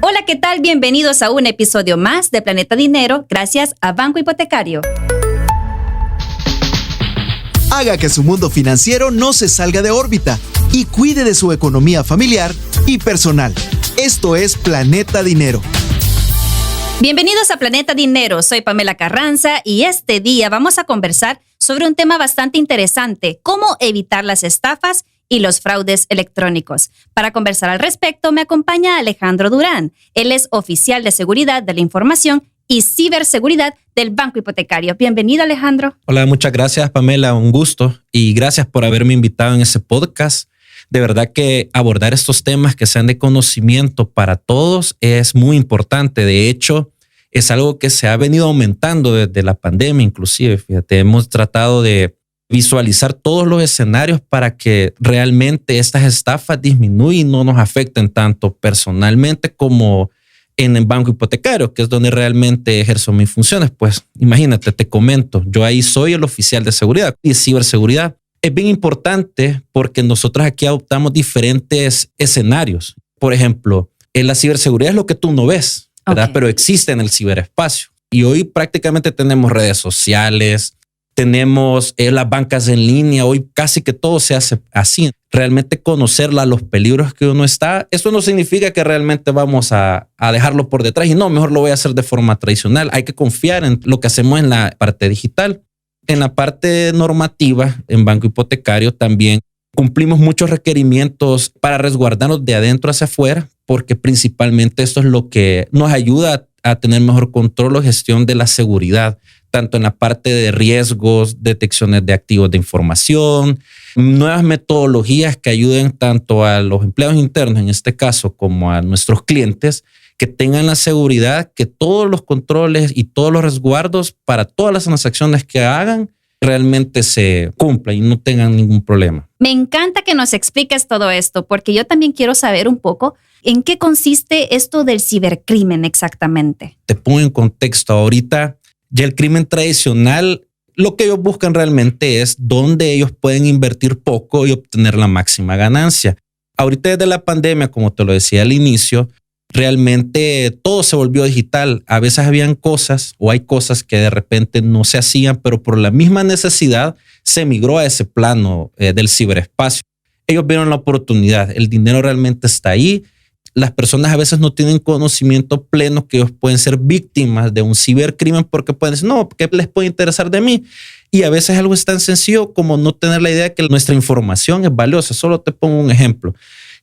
Hola, ¿qué tal? Bienvenidos a un episodio más de Planeta Dinero, gracias a Banco Hipotecario. Haga que su mundo financiero no se salga de órbita y cuide de su economía familiar y personal. Esto es Planeta Dinero. Bienvenidos a Planeta Dinero, soy Pamela Carranza y este día vamos a conversar sobre un tema bastante interesante, cómo evitar las estafas y los fraudes electrónicos. Para conversar al respecto me acompaña Alejandro Durán. Él es oficial de seguridad de la información y ciberseguridad del Banco Hipotecario. Bienvenido, Alejandro. Hola, muchas gracias, Pamela. Un gusto y gracias por haberme invitado en ese podcast. De verdad que abordar estos temas que sean de conocimiento para todos es muy importante. De hecho, es algo que se ha venido aumentando desde la pandemia, inclusive. Fíjate, hemos tratado de visualizar todos los escenarios para que realmente estas estafas disminuyan y no nos afecten tanto personalmente como en el Banco Hipotecario, que es donde realmente ejerzo mis funciones. Pues imagínate, te comento, yo ahí soy el oficial de seguridad y ciberseguridad. Es bien importante porque nosotros aquí adoptamos diferentes escenarios. Por ejemplo, en la ciberseguridad es lo que tú no ves, ¿verdad? Okay. Pero existe en el ciberespacio. Y hoy prácticamente tenemos redes sociales, tenemos las bancas en línea. Hoy casi que todo se hace así. Realmente conocer los peligros que uno está, eso no significa que realmente vamos a dejarlo por detrás y no, mejor lo voy a hacer de forma tradicional. Hay que confiar en lo que hacemos en la parte digital. En la parte normativa, en Banco Hipotecario también cumplimos muchos requerimientos para resguardarnos de adentro hacia afuera, porque principalmente esto es lo que nos ayuda a tener mejor control o gestión de la seguridad, tanto en la parte de riesgos, detecciones de activos de información, nuevas metodologías que ayuden tanto a los empleados internos, en este caso, como a nuestros clientes, que tengan la seguridad que todos los controles y todos los resguardos para todas las transacciones que hagan realmente se cumplan y no tengan ningún problema. Me encanta que nos expliques todo esto, porque yo también quiero saber un poco en qué consiste esto del cibercrimen exactamente. Te pongo en contexto. Ahorita ya el crimen tradicional, lo que ellos buscan realmente es dónde ellos pueden invertir poco y obtener la máxima ganancia. Ahorita desde la pandemia, como te lo decía al inicio, realmente todo se volvió digital. A veces habían cosas o hay cosas que de repente no se hacían, pero por la misma necesidad se migró a ese plano del ciberespacio. Ellos vieron la oportunidad, el dinero realmente está ahí. Las personas a veces no tienen conocimiento pleno que ellos pueden ser víctimas de un cibercrimen porque pueden decir, no, ¿qué les puede interesar de mí? Y a veces algo es tan sencillo como no tener la idea de que nuestra información es valiosa. Solo te pongo un ejemplo.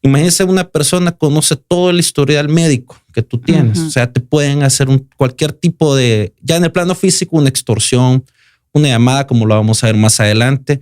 Imagínense una persona conoce todo el historial médico que tú tienes. O sea, te pueden hacer cualquier tipo de, ya en el plano físico, una extorsión, una llamada, como lo vamos a ver más adelante,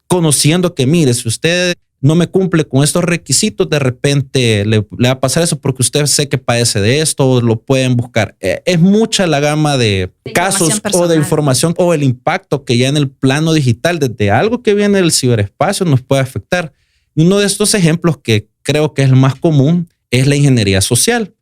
conociendo que, mire, si usted no me cumple con estos requisitos, de repente le va a pasar eso porque usted sé que padece de esto o lo pueden buscar. Es mucha la gama de casos o de información o el impacto que ya en el plano digital, desde algo que viene del ciberespacio, nos puede afectar. Uno de estos ejemplos que creo que es el más común es la ingeniería social.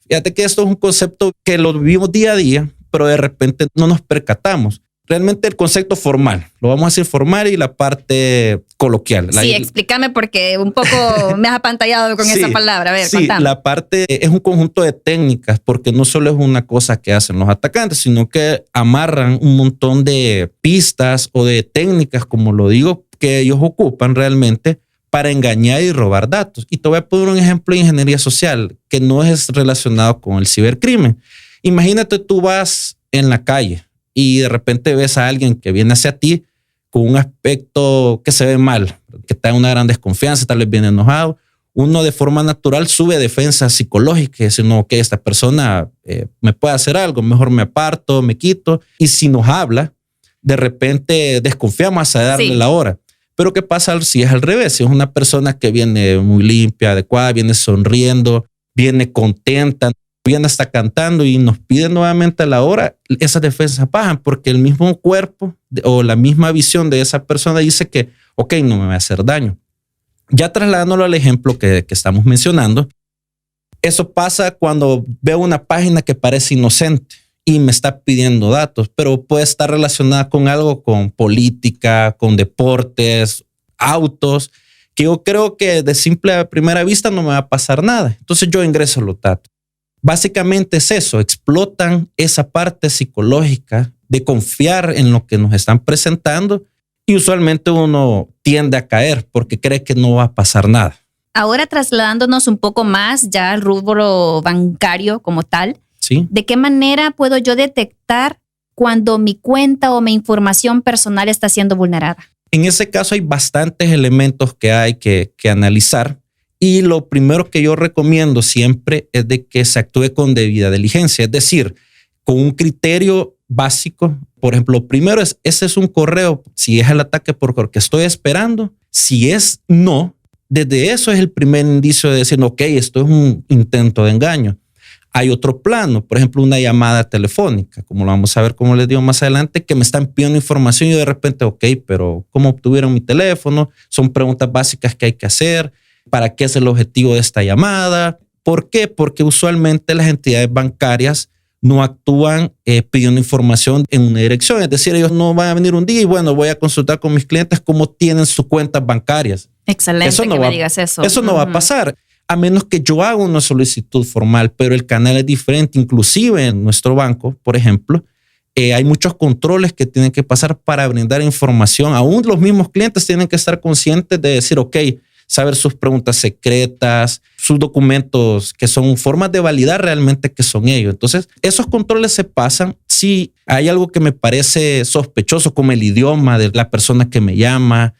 Fíjate que esto es un concepto que lo vivimos día a día, pero de repente no nos percatamos. Realmente el concepto formal, lo vamos a decir formal y la parte coloquial. Sí, explícame porque un poco me has apantallado con esa palabra. A ver, contame. La parte es un conjunto de técnicas porque no solo es una cosa que hacen los atacantes, sino que amarran un montón de pistas o de técnicas, como lo digo, que ellos ocupan realmente para engañar y robar datos. Y te voy a poner un ejemplo de ingeniería social que no es relacionado con el cibercrimen. Imagínate, tú vas en la calle y de repente ves a alguien que viene hacia ti con un aspecto que se ve mal, que está en una gran desconfianza, tal vez viene enojado. Uno de forma natural sube defensa psicológica y dice, no, que esta persona me puede hacer algo, mejor me aparto, me quito. Y si nos habla, de repente desconfiamos a darle la hora. Pero ¿qué pasa si es al revés? Si es una persona que viene muy limpia, adecuada, viene sonriendo, viene contenta, viene hasta cantando y nos pide nuevamente la hora, esas defensas bajan porque el mismo cuerpo o la misma visión de esa persona dice que, ok, no me va a hacer daño. Ya trasladándolo al ejemplo que estamos mencionando, eso pasa cuando veo una página que parece inocente y me está pidiendo datos, pero puede estar relacionada con algo, con política, con deportes, autos, que yo creo que de simple a primera vista no me va a pasar nada. Entonces yo ingreso los datos. básicamente es eso, explotan esa parte psicológica de confiar en lo que nos están presentando y usualmente uno tiende a caer porque cree que no va a pasar nada. Ahora trasladándonos un poco más ya al rubro bancario como tal, ¿Sí? ¿De qué manera puedo yo detectar cuando mi cuenta o mi información personal está siendo vulnerada? En ese caso hay bastantes elementos que hay que analizar y lo primero que yo recomiendo siempre es de que se actúe con debida diligencia, es decir, con un criterio básico. Por ejemplo, lo primero es, ese es un correo, si es el ataque por correo que estoy esperando, si es no, desde eso es el primer indicio de decir, ok, esto es un intento de engaño. Hay otro plano, por ejemplo, una llamada telefónica, como lo vamos a ver, como les digo más adelante, que me están pidiendo información y de repente, ok, pero ¿cómo obtuvieron mi teléfono? Son preguntas básicas que hay que hacer. ¿Para qué es el objetivo de esta llamada? ¿Por qué? Porque usualmente las entidades bancarias no actúan pidiendo información en una dirección. Es decir, ellos no van a venir un día y bueno, voy a consultar con mis clientes cómo tienen sus cuentas bancarias. Excelente eso no que va, me digas eso. Eso no va a pasar. A menos que yo haga una solicitud formal, pero el canal es diferente. Inclusive en nuestro banco, por ejemplo, hay muchos controles que tienen que pasar para brindar información. Aún los mismos clientes tienen que estar conscientes de decir, ok, saber sus preguntas secretas, sus documentos que son formas de validar realmente que son ellos. Entonces, esos controles se pasan. Si hay algo que me parece sospechoso, como el idioma de la persona que me llama,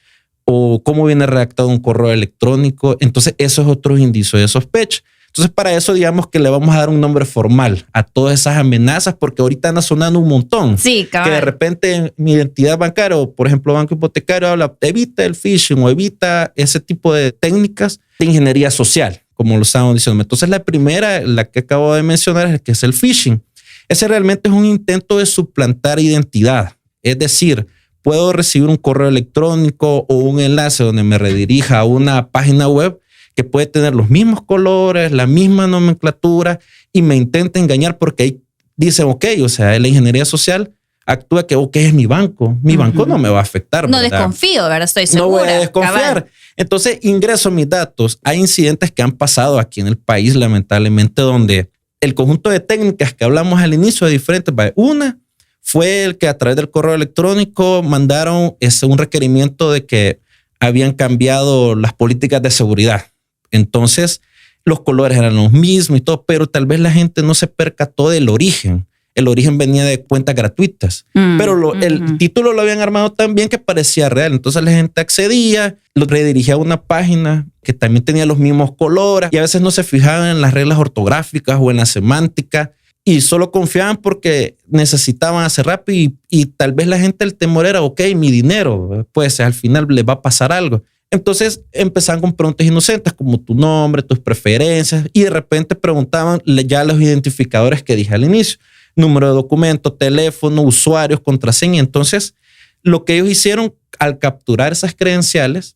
o cómo viene redactado un correo electrónico. Entonces, eso es otro indicio de sospecha. Entonces, para eso, digamos que le vamos a dar un nombre formal a todas esas amenazas, porque ahorita anda sonando un montón. Sí, cabal. Que de repente mi entidad bancaria, o por ejemplo, banco hipotecario, habla, evita el phishing o evita ese tipo de técnicas de ingeniería social, como lo estábamos diciendo. Entonces, la primera, la que acabo de mencionar, es que es el phishing. Ese realmente es un intento de suplantar identidad. Es decir, puedo recibir un correo electrónico o un enlace donde me redirija a una página web que puede tener los mismos colores, la misma nomenclatura y me intenta engañar porque ahí dicen, ok, o sea, la ingeniería social actúa que, ok, es mi banco. Mi banco no me va a afectar. No ¿verdad? Desconfío, ¿verdad? Estoy segura. No voy a desconfiar. Cabal. Entonces ingreso mis datos. Hay incidentes que han pasado aquí en el país, lamentablemente, donde el conjunto de técnicas que hablamos al inicio es diferente. Una fue el que a través del correo electrónico mandaron un requerimiento de que habían cambiado las políticas de seguridad. Entonces, los colores eran los mismos y todo, pero tal vez la gente no se percató del origen. El origen venía de cuentas gratuitas, pero el título lo habían armado tan bien que parecía real. Entonces la gente accedía, lo redirigía a una página que también tenía los mismos colores y a veces no se fijaban en las reglas ortográficas o en la semántica y solo confiaban porque necesitaban hacer rápido y tal vez la gente, el temor era, ok, mi dinero, pues al final le va a pasar algo. Entonces empezaban con preguntas inocentes como tu nombre, tus preferencias y de repente preguntaban ya los identificadores que dije al inicio. Número de documento, teléfono, usuarios, contraseña. Entonces, lo que ellos hicieron al capturar esas credenciales,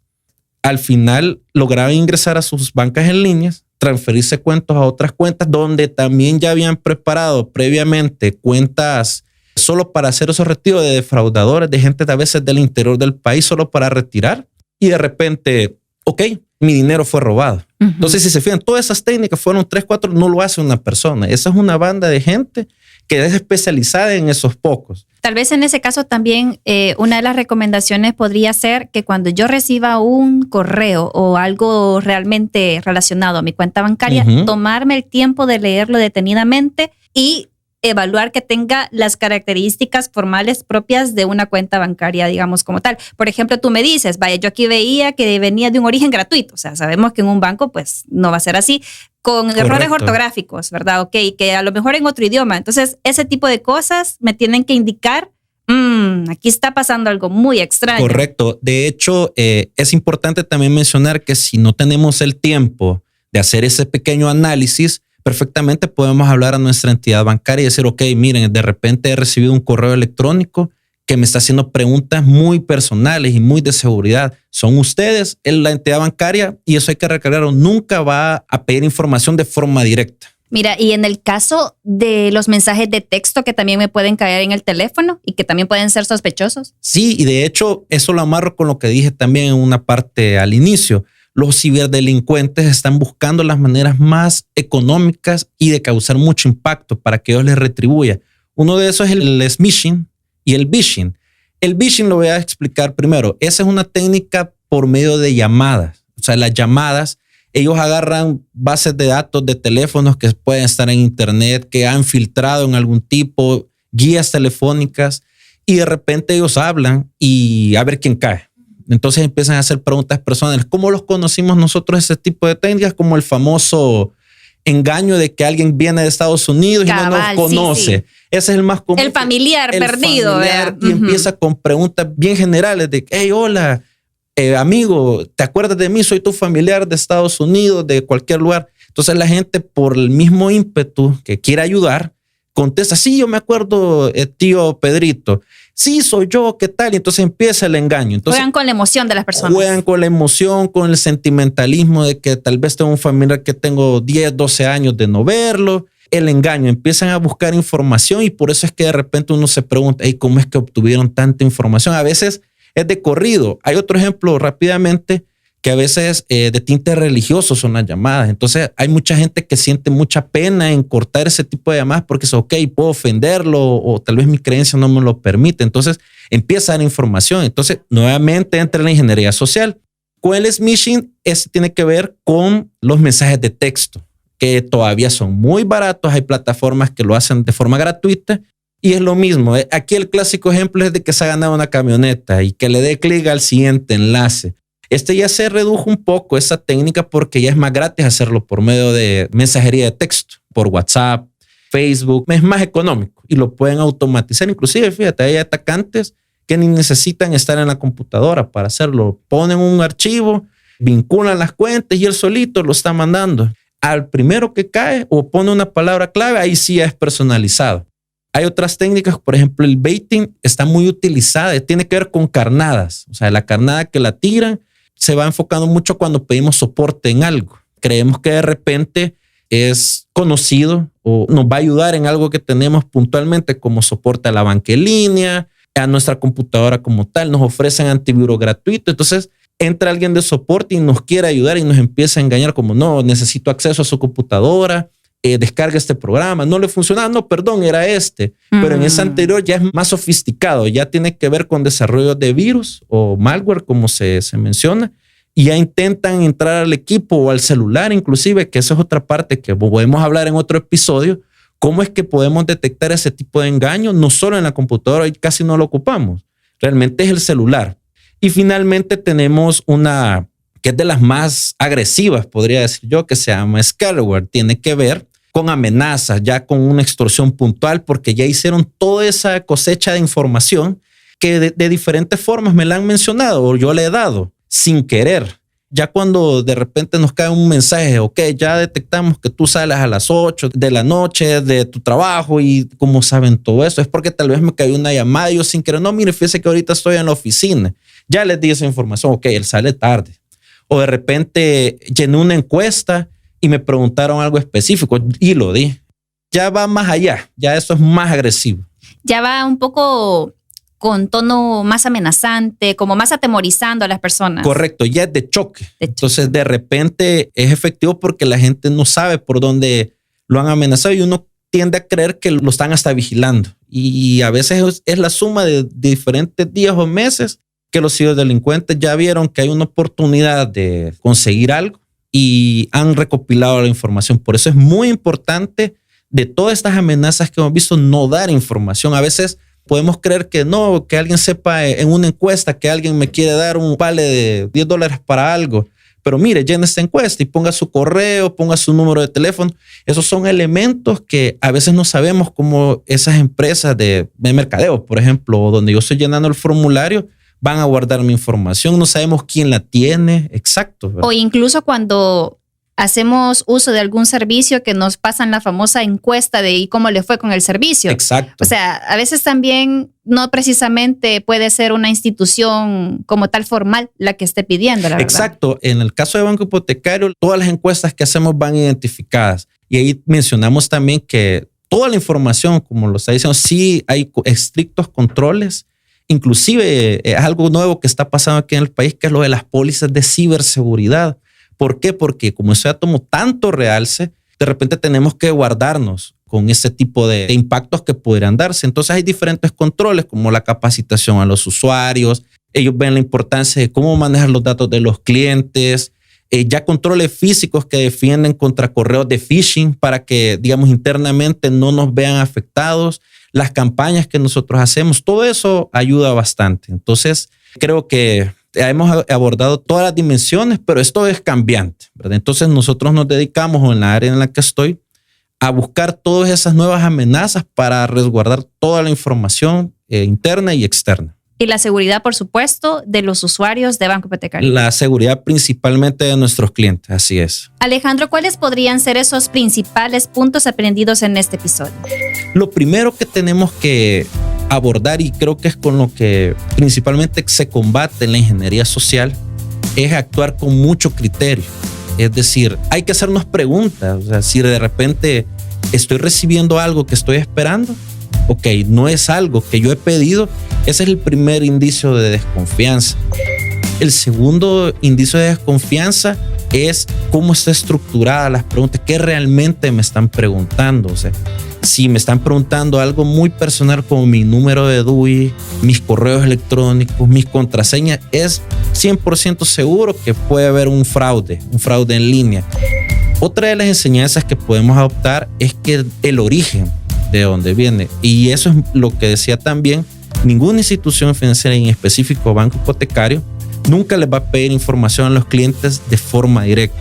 al final lograron ingresar a sus bancas en línea, transferirse cuentas a otras cuentas donde también ya habían preparado previamente cuentas solo para hacer esos retiros de defraudadores, de gente a veces del interior del país solo para retirar. Y de repente, ok, mi dinero fue robado. Entonces, si se fijan, todas esas técnicas fueron 3, 4, no lo hace una persona. Esa es una banda de gente que es especializada en esos pocos. Tal vez en ese caso también una de las recomendaciones podría ser que cuando yo reciba un correo o algo realmente relacionado a mi cuenta bancaria, tomarme el tiempo de leerlo detenidamente y evaluar que tenga las características formales propias de una cuenta bancaria, digamos, como tal. Por ejemplo, tú me dices, vaya, yo aquí veía que venía de un origen gratuito. O sea, sabemos que en un banco, pues, no va a ser así. Con errores ortográficos, ¿verdad? Ok, que a lo mejor en otro idioma. Entonces, ese tipo de cosas me tienen que indicar, aquí está pasando algo muy extraño. Correcto. De hecho, es importante también mencionar que si no tenemos el tiempo de hacer ese pequeño análisis, perfectamente podemos hablar a nuestra entidad bancaria y decir, ok, miren, de repente he recibido un correo electrónico que me está haciendo preguntas muy personales y muy de seguridad. Son ustedes, la entidad bancaria, y eso hay que recalcarlo, nunca va a pedir información de forma directa. Mira, y en el caso de los mensajes de texto que también me pueden caer en el teléfono y que también pueden ser sospechosos. Sí, y de hecho eso lo amarro con lo que dije también en una parte al inicio. los ciberdelincuentes están buscando las maneras más económicas y de causar mucho impacto para que ellos les retribuya. Uno de esos es el smishing y el phishing. El phishing lo voy a explicar primero. Esa es una técnica por medio de llamadas. O sea, las llamadas, ellos agarran bases de datos de teléfonos que pueden estar en internet, que han filtrado en algún tipo, guías telefónicas, y de repente ellos hablan y a ver quién cae. Entonces empiezan a hacer preguntas personales. ¿Cómo los conocimos nosotros ese tipo de técnicas? Como el famoso engaño de que alguien viene de Estados Unidos y no nos conoce. Sí, sí. Ese es el más común. El familiar perdido. Familiar, y empieza con preguntas bien generales de, hey, hola, amigo, ¿te acuerdas de mí? Soy tu familiar de Estados Unidos, de cualquier lugar. Entonces la gente, por el mismo ímpetu que quiere ayudar, contesta, sí, yo me acuerdo, tío Pedrito. Sí, soy yo, ¿qué tal? Y entonces empieza el engaño. Entonces, juegan con la emoción de las personas. Juegan con la emoción, con el sentimentalismo de que tal vez tengo un familiar que tengo 10, 12 años de no verlo. El engaño, empiezan a buscar información y por eso es que de repente uno se pregunta, hey, ¿cómo es que obtuvieron tanta información? A veces es de corrido. Hay otro ejemplo rápidamente que a veces de tinte religioso son las llamadas. Entonces hay mucha gente que siente mucha pena en cortar ese tipo de llamadas porque es ok, puedo ofenderlo o tal vez mi creencia no me lo permite. Entonces empieza a dar información. Entonces nuevamente entra la ingeniería social. Con el smishing, ese tiene que ver con los mensajes de texto, que todavía son muy baratos. Hay plataformas que lo hacen de forma gratuita. Y es lo mismo. Aquí el clásico ejemplo es de que se ha ganado una camioneta y que le dé clic al siguiente enlace. Ya se redujo un poco esa técnica porque ya es más gratis hacerlo por medio de mensajería de texto, por WhatsApp, Facebook. Es más económico y lo pueden automatizar. Inclusive, fíjate, hay atacantes que ni necesitan estar en la computadora para hacerlo. Ponen un archivo, vinculan las cuentas y él solito lo está mandando. Al primero que cae o pone una palabra clave, ahí sí ya es personalizado. Hay otras técnicas, por ejemplo, el baiting está muy utilizada. Tiene que ver con carnadas. O sea, la carnada que la tiran se va enfocando mucho cuando pedimos soporte en algo. Creemos que de repente es conocido o nos va a ayudar en algo que tenemos puntualmente como soporte a la banca en línea, a nuestra computadora como tal. Nos ofrecen antivirus gratuito. Entonces entra alguien de soporte y nos quiere ayudar y nos empieza a engañar como no, necesito acceso a su computadora. Descarga este programa, no le funcionaba, no, perdón, era este. Pero en ese anterior ya es más sofisticado, ya tiene que ver con desarrollo de virus o malware, como se menciona, y ya intentan entrar al equipo o al celular inclusive, que esa es otra parte que podemos hablar en otro episodio, cómo es que podemos detectar ese tipo de engaño, no solo en la computadora, casi no lo ocupamos, realmente es el celular. Y finalmente tenemos una que es de las más agresivas, podría decir yo, que se llama scaleware, tiene que ver con amenazas, ya con una extorsión puntual, porque ya hicieron toda esa cosecha de información que de diferentes formas me la han mencionado o yo le he dado sin querer. Ya cuando de repente nos cae un mensaje, ok, ya detectamos que tú sales a las 8 de la noche de tu trabajo y cómo saben todo eso, es porque tal vez me cayó una llamada y yo sin querer, no, mire, fíjese que ahorita estoy en la oficina. Ya les di esa información, ok, él sale tarde. O de repente llené una encuesta y me preguntaron algo específico y lo di. Ya va más allá, ya eso es más agresivo. Ya va un poco con tono más amenazante, como más atemorizando a las personas. Correcto, ya es de choque. Entonces de repente es efectivo porque la gente no sabe por dónde lo han amenazado y uno tiende a creer que lo están hasta vigilando. Y a veces es la suma de diferentes días o meses que los ciberdelincuentes ya vieron que hay una oportunidad de conseguir algo y han recopilado la información. Por eso es muy importante de todas estas amenazas que hemos visto no dar información. A veces podemos creer que no, que alguien sepa en una encuesta que alguien me quiere dar un vale de $10 para algo. Pero mire, llene esta encuesta y ponga su correo, ponga su número de teléfono. Esos son elementos que a veces no sabemos cómo esas empresas de mercadeo, por ejemplo, donde yo estoy llenando el formulario, van a guardar mi información, no sabemos quién la tiene, exacto, ¿verdad? O incluso cuando hacemos uso de algún servicio que nos pasan la famosa encuesta de cómo le fue con el servicio. Exacto. O sea, a veces también no precisamente puede ser una institución como tal formal la que esté pidiendo, la verdad. Exacto. En el caso de Banco Hipotecario, todas las encuestas que hacemos van identificadas. Y ahí mencionamos también que toda la información, como lo está diciendo, sí hay estrictos controles. Inclusive es algo nuevo que está pasando aquí en el país, que es lo de las pólizas de ciberseguridad. ¿Por qué? Porque como eso ya tomó tanto realce, de repente tenemos que guardarnos con ese tipo de impactos que podrían darse. Entonces hay diferentes controles como la capacitación a los usuarios. Ellos ven la importancia de cómo manejar los datos de los clientes. Ya controles físicos que defienden contra correos de phishing para que, digamos, internamente no nos vean afectados. Las campañas que nosotros hacemos, todo eso ayuda bastante. Entonces, creo que hemos abordado todas las dimensiones, pero esto es cambiante, ¿verdad? Entonces, nosotros nos dedicamos, o en la área en la que estoy, a buscar todas esas nuevas amenazas para resguardar toda la información interna y externa. Y la seguridad, por supuesto, de los usuarios de Banco Hipotecario. La seguridad principalmente de nuestros clientes, así es. Alejandro, ¿cuáles podrían ser esos principales puntos aprendidos en este episodio? Lo primero que tenemos que abordar, y creo que es con lo que principalmente se combate en la ingeniería social, es actuar con mucho criterio. Es decir, hay que hacernos preguntas. O sea, si de repente estoy recibiendo algo que estoy esperando, ok, no es algo que yo he pedido, ese es el primer indicio de desconfianza. El segundo indicio de desconfianza es cómo está estructurada las preguntas, qué realmente me están preguntando. O sea, si me están preguntando algo muy personal como mi número de DUI, mis correos electrónicos, mis contraseñas, es 100% seguro que puede haber un fraude en línea. Otra de las enseñanzas que podemos adoptar es que el origen de dónde viene, y eso es lo que decía también, ninguna institución financiera, en específico Banco Hipotecario, nunca les va a pedir información a los clientes de forma directa.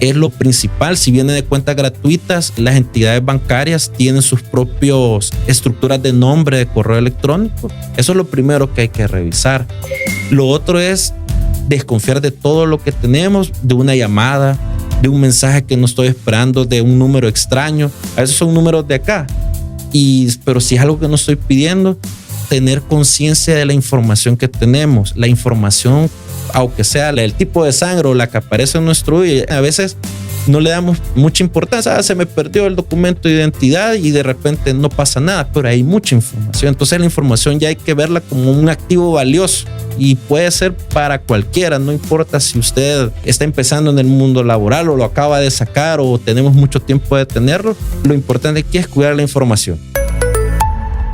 Es lo principal. Si viene de cuentas gratuitas, las entidades bancarias tienen sus propias estructuras de nombre, de correo electrónico. Eso es lo primero que hay que revisar. Lo otro es desconfiar de todo lo que tenemos, de una llamada, de un mensaje que no estoy esperando, de un número extraño. A veces son números de acá. Pero si es algo que no estoy pidiendo, tener conciencia de la información que tenemos. La información, aunque sea el tipo de sangre o la que aparece en nuestro DUI, a veces no le damos mucha importancia. Se me perdió el documento de identidad y de repente no pasa nada, pero hay mucha información. Entonces la información ya hay que verla como un activo valioso y puede ser para cualquiera. No importa si usted está empezando en el mundo laboral o lo acaba de sacar o tenemos mucho tiempo de tenerlo. Lo importante aquí es cuidar la información.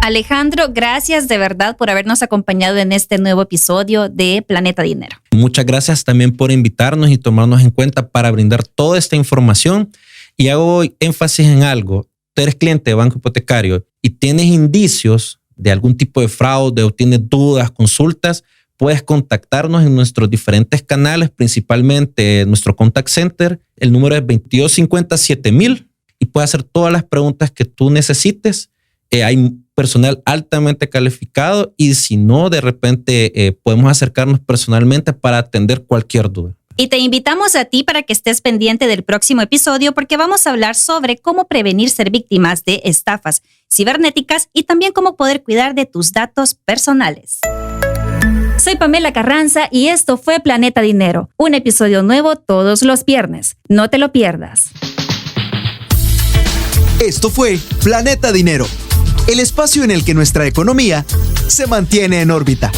Alejandro, gracias de verdad por habernos acompañado en este nuevo episodio de Planeta Dinero. Muchas gracias también por invitarnos y tomarnos en cuenta para brindar toda esta información. Y hago énfasis en algo. Tú eres cliente de Banco Hipotecario y tienes indicios de algún tipo de fraude o tienes dudas, consultas, puedes contactarnos en nuestros diferentes canales, principalmente nuestro contact center. El número es 2250-7000 y puedes hacer todas las preguntas que tú necesites. Hay personal altamente calificado y si no, de repente podemos acercarnos personalmente para atender cualquier duda. Y te invitamos a ti para que estés pendiente del próximo episodio porque vamos a hablar sobre cómo prevenir ser víctimas de estafas cibernéticas y también cómo poder cuidar de tus datos personales. Soy Pamela Carranza y esto fue Planeta Dinero, un episodio nuevo todos los viernes. No te lo pierdas. Esto fue Planeta Dinero, el espacio en el que nuestra economía se mantiene en órbita.